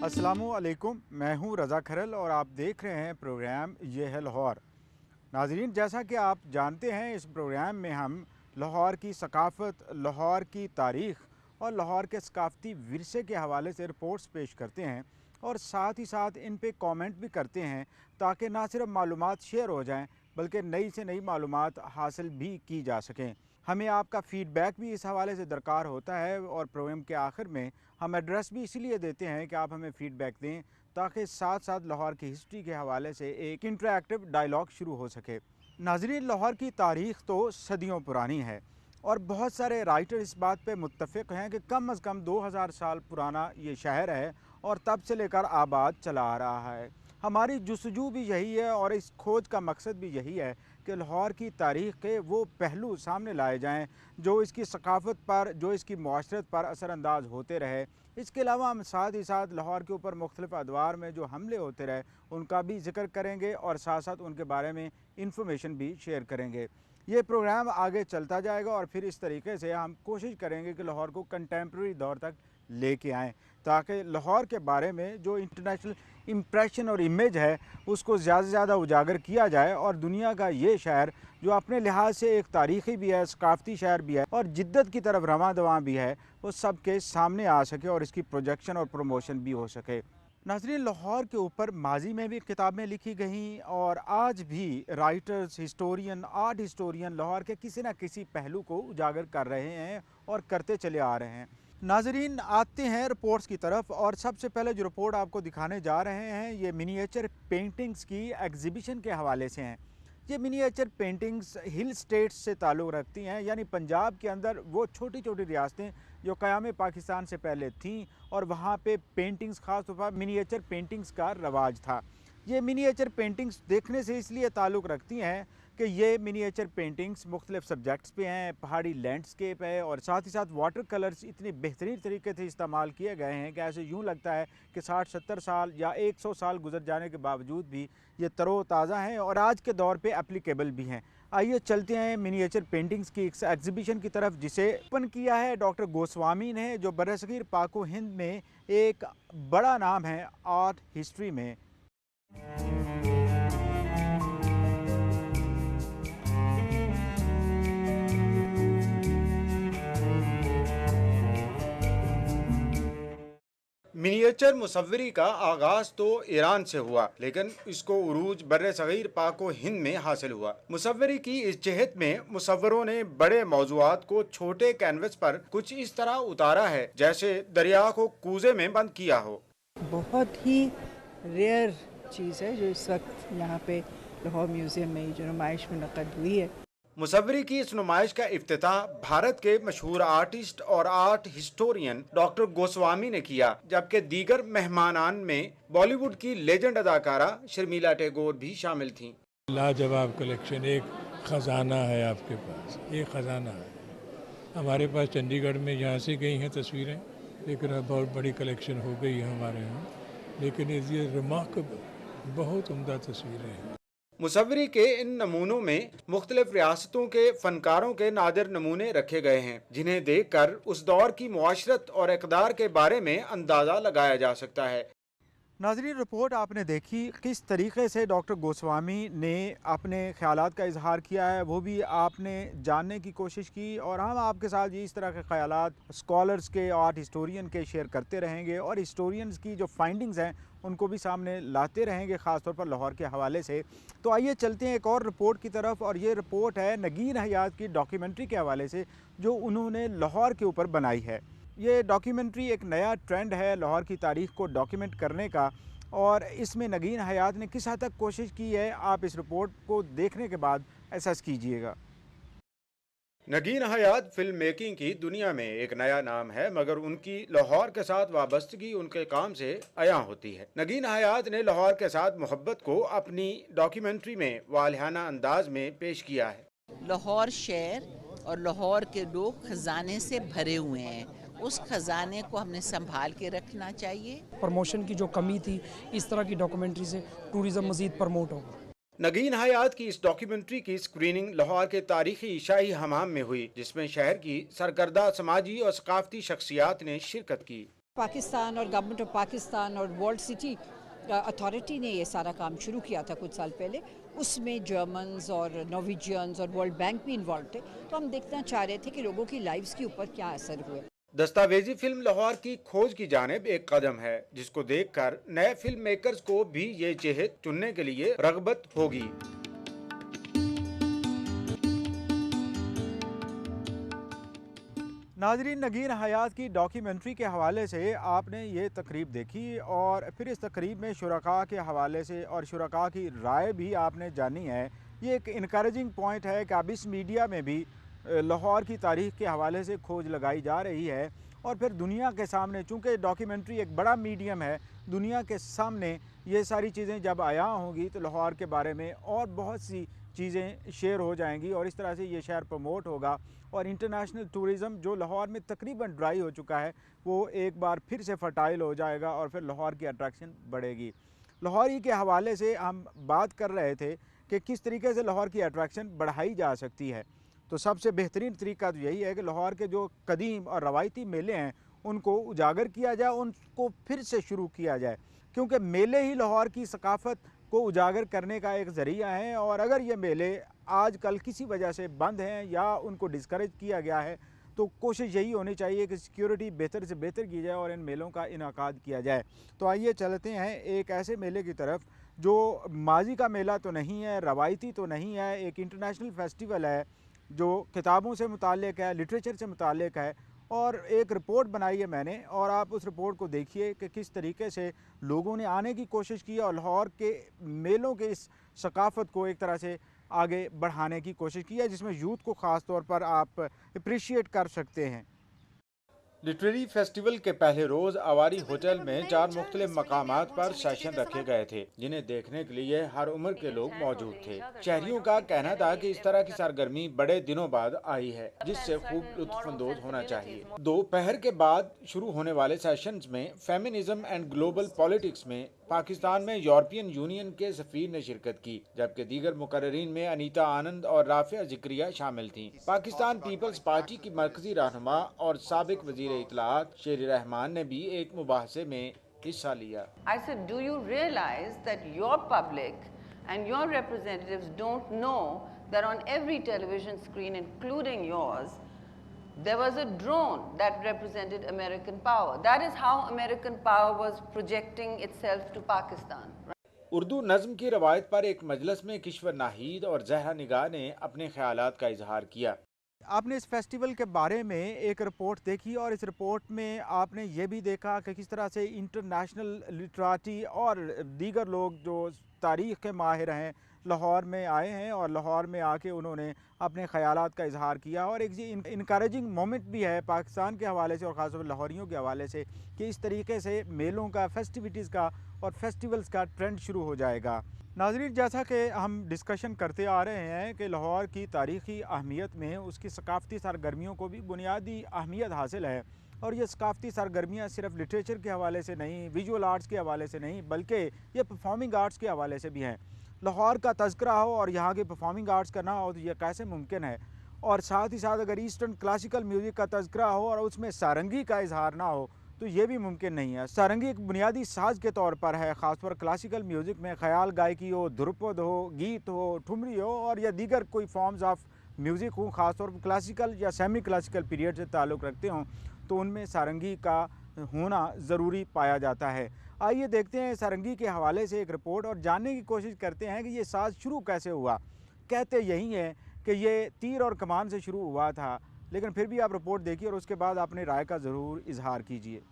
अस्सलामुअलैकुम, मैं हूं रज़ा खरल और आप देख रहे हैं प्रोग्राम ये है लाहौर। नाज़रीन, जैसा कि आप जानते हैं, इस प्रोग्राम में हम लाहौर की सकाफ़त, लाहौर की तारीख़ और लाहौर के सकाफ़ती विरसे के हवाले से रिपोर्ट्स पेश करते हैं और साथ ही साथ इन पे कमेंट भी करते हैं ताकि ना सिर्फ मालूमात शेयर हो जाएं बल्कि नई से नई मालूमात हासिल भी की जा सकें। हमें आपका फ़ीडबैक भी इस हवाले से दरकार होता है और प्रोग्राम के आखिर में हम एड्रेस भी इसीलिए देते हैं कि आप हमें फ़ीडबैक दें ताकि साथ साथ लाहौर की हिस्ट्री के हवाले से एक इंटरैक्टिव डायलॉग शुरू हो सके। नाज़रीन, लाहौर की तारीख़ तो सदियों पुरानी है और बहुत सारे राइटर इस बात पे मुत्तफ़िक़ हैं कि कम अज़ कम 2000 साल पुराना ये शहर है और तब से लेकर आबाद चला आ रहा है। हमारी जुस्तजू भी यही है और इस खोज का मकसद भी यही है कि लाहौर की तारीख़ के वो पहलू सामने लाए जाएँ जो इसकी सकाफ़त पर, जो इसकी मुआशरत पर असरअंदाज होते रहे। इसके अलावा हम साथ ही साथ लाहौर के ऊपर मुख्तलिफ़ अदवार में जो हमले होते रहे उनका भी ज़िक्र करेंगे और साथ साथ उनके बारे में इंफॉर्मेशन भी शेयर करेंगे। ये प्रोग्राम आगे चलता जाएगा और फिर इस तरीके से हम कोशिश करेंगे कि लाहौर को कंटेम्प्रेरी दौर तक लेके आएँ ताकि लाहौर के बारे में जो इंटरनेशनल इम्प्रेशन और इमेज है उसको ज़्यादा से ज़्यादा उजागर किया जाए और दुनिया का ये शहर जो अपने लिहाज से एक तारीख़ी भी है, सकाफ़ती शहर भी है और जिद्दत की तरफ रवां दवां भी है, वो सबके सामने आ सके और इसकी प्रोजेक्शन और प्रमोशन भी हो सके। नाज़रीन, लाहौर के ऊपर माजी में भी किताबें लिखी गईं और आज भी writers, historian, art historian Lahore के किसी न किसी पहलू को उजागर कर रहे हैं और करते चले आ रहे हैं। नाज़रीन, आते हैं रिपोर्ट्स की तरफ और सबसे पहले जो रिपोर्ट आपको दिखाने जा रहे हैं ये मिनिएचर पेंटिंग्स की एग्ज़िबिशन के हवाले से हैं। ये मिनिएचर पेंटिंग्स हिल स्टेट्स से ताल्लुक़ रखती हैं, यानी पंजाब के अंदर वो छोटी छोटी रियासतें जो क़याम पाकिस्तान से पहले थीं और वहाँ पे पेंटिंग्स, ख़ास तौर पर मिनिएचर पेंटिंग्स का रवाज था। ये मिनिएचर पेंटिंग्स देखने से इसलिए ताल्लुक़ रखती हैं कि ये मिनिएचर पेंटिंग्स मुख्तलिफ सब्जेक्ट्स पे हैं, पहाड़ी लैंडस्केप है और साथ ही साथ वाटर कलर्स इतने बेहतरीन तरीके से इस्तेमाल किए गए हैं कि ऐसे यूँ लगता है कि 60-70 साल या 100 साल गुजर जाने के बावजूद भी ये तरोताज़ा हैं और आज के दौर पे एप्लीकेबल भी हैं। आइए चलते हैं मिनिएचर पेंटिंग्स की एग्ज़िबिशन की तरफ जिसे ओपन किया है डॉक्टर गोस्वामी ने, जो बरसगीर पाक व हिंद में एक बड़ा नाम है आर्ट हिस्ट्री में। मिनिएचर मुसव्वरी का आगाज़ तो ईरान से हुआ, लेकिन इसको उरूज बर्र-ए-सग़ीर पाक व हिंद में हासिल हुआ। मुसव्वरी की इस जहत में मुसव्वरों ने बड़े मौज़ूआत को छोटे कैनवस पर कुछ इस तरह उतारा है जैसे दरिया को कूजे में बंद किया हो। बहुत ही रेयर चीज़ है जो इस वक्त यहाँ पे लाहौर म्यूज़ियम में जो नुमाइश मुनक़्क़द हुई है। मुसव्वरी की इस नुमाइश का इफ्तिताह भारत के मशहूर आर्टिस्ट और आर्ट हिस्टोरियन डॉक्टर गोस्वामी ने किया, जबकि दीगर मेहमानान में बॉलीवुड की लेजेंड अदाकारा शर्मिला टैगोर भी शामिल थीं। लाजवाब कलेक्शन, एक ख़जाना है आपके पास, एक ख़जाना है। हमारे पास चंडीगढ़ में यहाँ से गई हैं तस्वीरें, लेकिन बहुत बड़ी कलेक्शन हो गई है हमारे यहाँ, लेकिन ये रिमार्केबल, बहुत उम्दा तस्वीरें हैं। मुसव्वरी के इन नमूनों में मुख्तलिफ रियासतों के फनकारों के नादिर नमूने रखे गए हैं जिन्हें देखकर उस दौर की मुआशरत और इक़दार के बारे में अंदाज़ा लगाया जा सकता है। नाज़रीन, रिपोर्ट आपने देखी किस तरीके से डॉक्टर गोस्वामी ने अपने ख़यालात का इजहार किया है, वो भी आपने जानने की कोशिश की और हम आपके साथ ये इस तरह के ख़यालात स्कॉलर्स के, आर्ट हिस्टोरियन के शेयर करते रहेंगे और हिस्टोरियंस की जो फाइंडिंग्स हैं उनको भी सामने लाते रहेंगे, ख़ास तौर पर लाहौर के हवाले से। तो आइए चलते हैं एक और रिपोर्ट की तरफ और ये रिपोर्ट है नगीन हयात की डॉक्यूमेंट्री के हवाले से जो उन्होंने लाहौर के ऊपर बनाई है। ये डॉक्यूमेंट्री एक नया ट्रेंड है लाहौर की तारीख़ को डॉक्यूमेंट करने का और इसमें नगीन हयात ने किस हद तक कोशिश की है, आप इस रिपोर्ट को देखने के बाद एहसास कीजिएगा। नगीन हयात फिल्म मेकिंग की दुनिया में एक नया नाम है, मगर उनकी लाहौर के साथ वाबस्तगी उनके काम से अया होती है। नगीन हयात ने लाहौर के साथ मोहब्बत को अपनी डॉक्यूमेंट्री में वालिहाना अंदाज में पेश किया है। लाहौर शहर और लाहौर के लोग खजाने से भरे हुए हैं, उस खजाने को हमने संभाल के रखना चाहिए। प्रमोशन की जो कमी थी, इस तरह की डॉक्यूमेंट्री से टूरिज़्म मज़ीद प्रमोट होगा। नगीन हयात की इस डॉक्यूमेंट्री की स्क्रीनिंग लाहौर के तारीखी शाही हमाम में हुई, जिसमें शहर की सरकर्दा समाजी और सकाफती शख्सियात ने शिरकत की। पाकिस्तान और गवर्नमेंट ऑफ पाकिस्तान और वर्ल्ड सिटी अथॉरिटी ने ये सारा काम शुरू किया था कुछ साल पहले, उसमें जर्मन्स और नॉर्वेजियंस और वर्ल्ड बैंक भी इन्वॉल्व थे। तो हम देखना चाह रहे थे कि लोगों की लाइफ्स के ऊपर क्या असर हुए। दस्तावेजी फिल्म लाहौर की खोज की जानिब एक कदम है, जिसको देखकर नए फिल्म मेकर्स को भी ये जहद चुनने के लिए रगबत होगी। नाजरीन, नगीन हयात की डॉक्यूमेंट्री के हवाले से आपने ये तकरीब देखी और फिर इस तकरीब में शुरका के हवाले से और शुरका की राय भी आपने जानी है। ये एक इनकरेजिंग पॉइंट है कि अब इस मीडिया में भी लाहौर की तारीख़ के हवाले से खोज लगाई जा रही है और फिर दुनिया के सामने, चूँकि डॉक्यूमेंट्री एक बड़ा मीडियम है, दुनिया के सामने ये सारी चीज़ें जब आया होंगी तो लाहौर के बारे में और बहुत सी चीज़ें शेयर हो जाएंगी और इस तरह से ये शहर प्रमोट होगा और इंटरनेशनल टूरिज़म जो लाहौर में तकरीबन ड्राई हो चुका है वो एक बार फिर से फर्टाइल हो जाएगा और फिर लाहौर की अट्रैक्शन बढ़ेगी। लाहौरी के हवाले से हम बात कर रहे थे कि किस तरीके से लाहौर की अट्रैक्शन बढ़ाई जा सकती है। तो सबसे बेहतरीन तरीका तो यही है कि लाहौर के जो कदीम और रवायती मेले हैं उनको उजागर किया जाए, उनको फिर से शुरू किया जाए, क्योंकि मेले ही लाहौर की सकाफ़त को उजागर करने का एक ज़रिया है। और अगर ये मेले आजकल किसी वजह से बंद हैं या उनको डिस्करेज किया गया है तो कोशिश यही होनी चाहिए कि सिक्योरिटी बेहतर से बेहतर की जाए और इन मेलों का इनेकाद किया जाए। तो आइए चलते हैं एक ऐसे मेले की तरफ जो माजी का मेला तो नहीं है, रवायती तो नहीं है, एक इंटरनेशनल फेस्टिवल है जो किताबों से मुताल्लिक़ है, लिटरेचर से मुताल्लिक़ है। और एक रिपोर्ट बनाई है मैंने और आप उस रिपोर्ट को देखिए कि किस तरीके से लोगों ने आने की कोशिश की और लाहौर के मेलों के इस सकाफ़त को एक तरह से आगे बढ़ाने की कोशिश की है, जिसमें यूथ को ख़ास तौर पर आप अप्रिशिएट कर सकते हैं। लिटरेरी फेस्टिवल के पहले रोज़ आवारी होटल में 4 मुख्तलिफ मकामात पर सेशन रखे गए थे, जिन्हें देखने के लिए हर उम्र के लोग मौजूद थे। शहरियों का कहना था कि इस तरह की सरगर्मी बड़े दिनों बाद आई है, जिससे खूब लुत्फानंदोज होना चाहिए। दोपहर के बाद शुरू होने वाले सेशंस में फेमिनिज्म एंड ग्लोबल पॉलिटिक्स में पाकिस्तान में यूरोपियन यूनियन के सफीर ने शिरकत की, जबकि दीगर मुकर्ररीन में अनीता आनंद और राफिया जिक्रिया शामिल थीं। पाकिस्तान पीपल्स पार्टी की मरकजी रहनुमा और साबिक वजीर इत्तलाआत शेर रहमान ने भी एक मुबाहसे में हिस्सा लिया। I said, do you realize that your public and your representatives don't know that on every television screen, including yours, there was a drone that represented American power. That is how American power was projecting itself to Pakistan. Urdu नज़्म की रवायत पर एक मजलिस में किश्वर नाहीद और जहरा निगाह ने अपने ख्यालात का इजहार किया। आपने इस फेस्टिवल के बारे में एक रिपोर्ट देखी और इस रिपोर्ट में आपने ये भी देखा कि किस तरह से इंटरनेशनल लिटरेटी और दीगर लोग जो तारीख़ के माहिर हैं लाहौर में आए हैं और लाहौर में आके उन्होंने अपने ख़यालात का इजहार किया। और एक ये इनकरेजिंग मोमेंट भी है पाकिस्तान के हवाले से और ख़ास तौर पर लाहौरियों के हवाले से कि इस तरीके से मेलों का, फेस्टिविटीज़ का और फेस्टिवल्स का ट्रेंड शुरू हो जाएगा। नाज़रीन, जैसा कि हम डिस्कशन करते आ रहे हैं कि लाहौर की तारीख़ी अहमियत में उसकी सकाफ़ती सरगर्मियों को भी बुनियादी अहमियत हासिल है और ये सकाफ़ती सरगर्मियाँ सिर्फ लिटरेचर के हवाले से नहीं, विजुअल आर्ट्स के हवाले से नहीं, बल्कि ये परफॉर्मिंग आर्ट्स के हवाले से भी हैं। लाहौर का तज़किरा हो और यहाँ के परफॉर्मिंग आर्ट्स का ना हो तो यह कैसे मुमकिन है। और साथ ही साथ अगर ईस्टर्न क्लासिकल म्यूज़िक का तज़किरा हो और उसमें सारंगी का इजहार ना हो तो ये भी मुमकिन नहीं है। सारंगी एक बुनियादी साज के तौर पर है, ख़ासतौर क्लासिकल म्यूज़िक में ख्याल गायकी हो, ध्रुपद हो, गीत हो, ठुमरी हो और या दीगर कोई फॉर्म्स ऑफ म्यूज़िक हो, ख़ासतौर पर क्लासिकल या सेमी क्लासिकल पीरियड से ताल्लुक़ रखते हों, तो उनमें सारंगी का होना ज़रूरी पाया जाता है। आइए देखते हैं सारंगी के हवाले से एक रिपोर्ट और जानने की कोशिश करते हैं कि ये साज शुरू कैसे हुआ। कहते यही है कि ये तीर और कमान से शुरू हुआ था, लेकिन फिर भी आप रिपोर्ट देखिए और उसके बाद अपनी राय का ज़रूर इजहार कीजिए।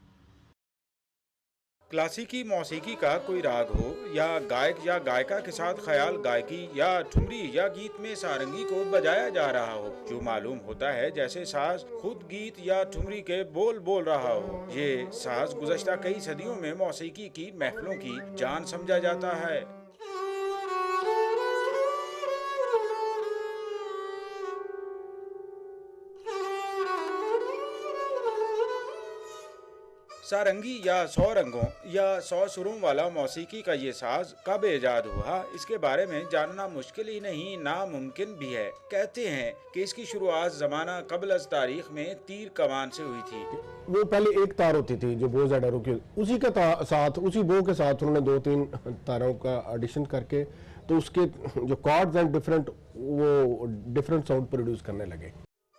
क्लासिकी मौसीकी का कोई राग हो या गायक या गायिका के साथ ख्याल गायकी या ठुमरी या गीत में सारंगी को बजाया जा रहा हो, जो मालूम होता है जैसे साज खुद गीत या ठुमरी के बोल बोल रहा हो। ये साज गुज़श्ता कई सदियों में मौसीकी की महफिलों की जान समझा जाता है। सारंगी या 100 रंगों या 100 सुरों वाला मौसीकी का ये साज कब ईजाद हुआ, इसके बारे में जानना मुश्किल ही नहीं नामुमकिन भी है। कहते हैं कि इसकी शुरुआत ज़माना क़ब्ल अज़ तारीख में तीर कमान से हुई थी। वो पहले एक तार होती थी जो बो ज़ेड एरो की, उसी के साथ उसी बो के साथ उन्होंने 2-3 तारों का एडिशन करके तो उसके जो कॉर्ड्स हैं डिफरेंट साउंड प्रोड्यूस करने लगे।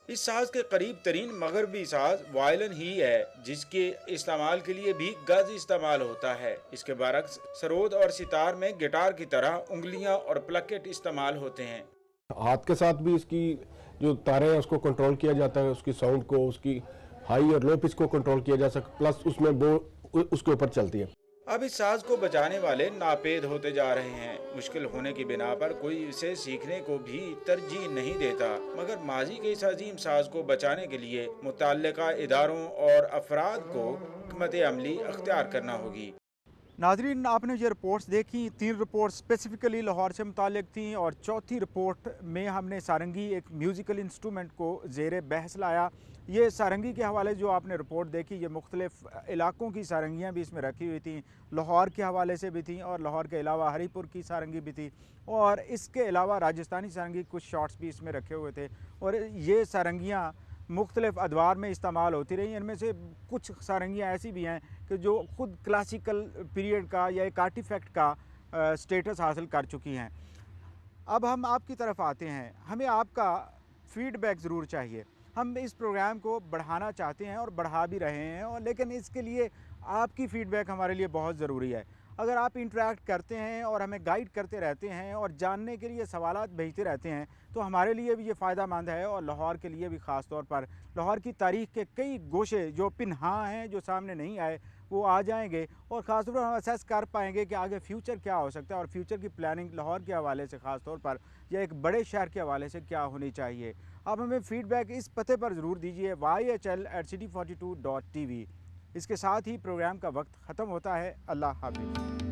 इस साज के करीब तरीन मगरबी साज वायलिन ही है, जिसके इस्तेमाल के लिए भी गज इस्तेमाल होता है। इसके बरक्स सरोद और सितार में गिटार की तरह उंगलियां और प्लकेट इस्तेमाल होते हैं। हाथ के साथ भी इसकी जो तारें हैं उसको कंट्रोल किया जाता है, उसकी साउंड को, उसकी हाई और लो पिच को कंट्रोल किया जा सकता, प्लस उसमें वो उसके ऊपर चलती है। अब इस साज को बजाने वाले नापेद होते जा रहे हैं। मुश्किल होने की बिना पर कोई इसे सीखने को भी तरजीह नहीं देता, मगर माजी के इस अजीम साज को बचाने के लिए मुतल्लिका इदारों और अफराद को हिकमत अमली अख्तियार करना होगी। नाज़रीन, आपने ये रिपोर्ट्स देखी, 3 रिपोर्ट स्पेसिफिकली लाहौर से मुताल्लिक थी और चौथी रिपोर्ट में हमने सारंगी एक म्यूज़िकल इंस्ट्रूमेंट को ज़ेर बहस लाया। ये सारंगी के हवाले जो आपने रिपोर्ट देखी, ये मुख्तलिफ़ इलाकों की सारंगियाँ भी इसमें रखी हुई थी, लाहौर के हवाले से भी थी और लाहौर के अलावा हरीपुर की सारंगी भी थी और इसके अलावा राजस्थानी सारंगी कुछ शॉट्स भी इसमें रखे हुए थे और ये सारंगियाँ मुख्तलिफ़ अदवार में इस्तेमाल होती रही। इनमें से कुछ सारंगियाँ ऐसी भी हैं कि जो ख़ुद क्लासिकल पीरियड का या एक आर्टिफैक्ट का स्टेटस हासिल कर चुकी हैं। अब हम आपकी तरफ आते हैं, हमें आपका फ़ीडबैक ज़रूर चाहिए। हम इस प्रोग्राम को बढ़ाना चाहते हैं और बढ़ा भी रहे हैं, और लेकिन इसके लिए आपकी फ़ीडबैक हमारे लिए बहुत ज़रूरी है। अगर आप इंटरेक्ट करते हैं और हमें गाइड करते रहते हैं और जानने के लिए सवालात भेजते रहते हैं तो हमारे लिए भी ये फ़ायदा मंद है और लाहौर के लिए भी ख़ास तौर पर लाहौर की तारीख़ के कई गोशे जो पिन्हा हैं, जो सामने नहीं आए, वो आ जाएंगे और ख़ास तौर पर हम असेस कर पाएंगे कि आगे फ्यूचर क्या हो सकता है और फ्यूचर की प्लानिंग लाहौर के हवाले से ख़ास तौर पर या एक बड़े शहर के हवाले से क्या होनी चाहिए। आप हमें फ़ीडबैक इस पते पर ज़रूर दीजिए YHL@city42.tv। इसके साथ ही प्रोग्राम का वक्त ख़त्म होता है। अल्लाह हाफ़िज़।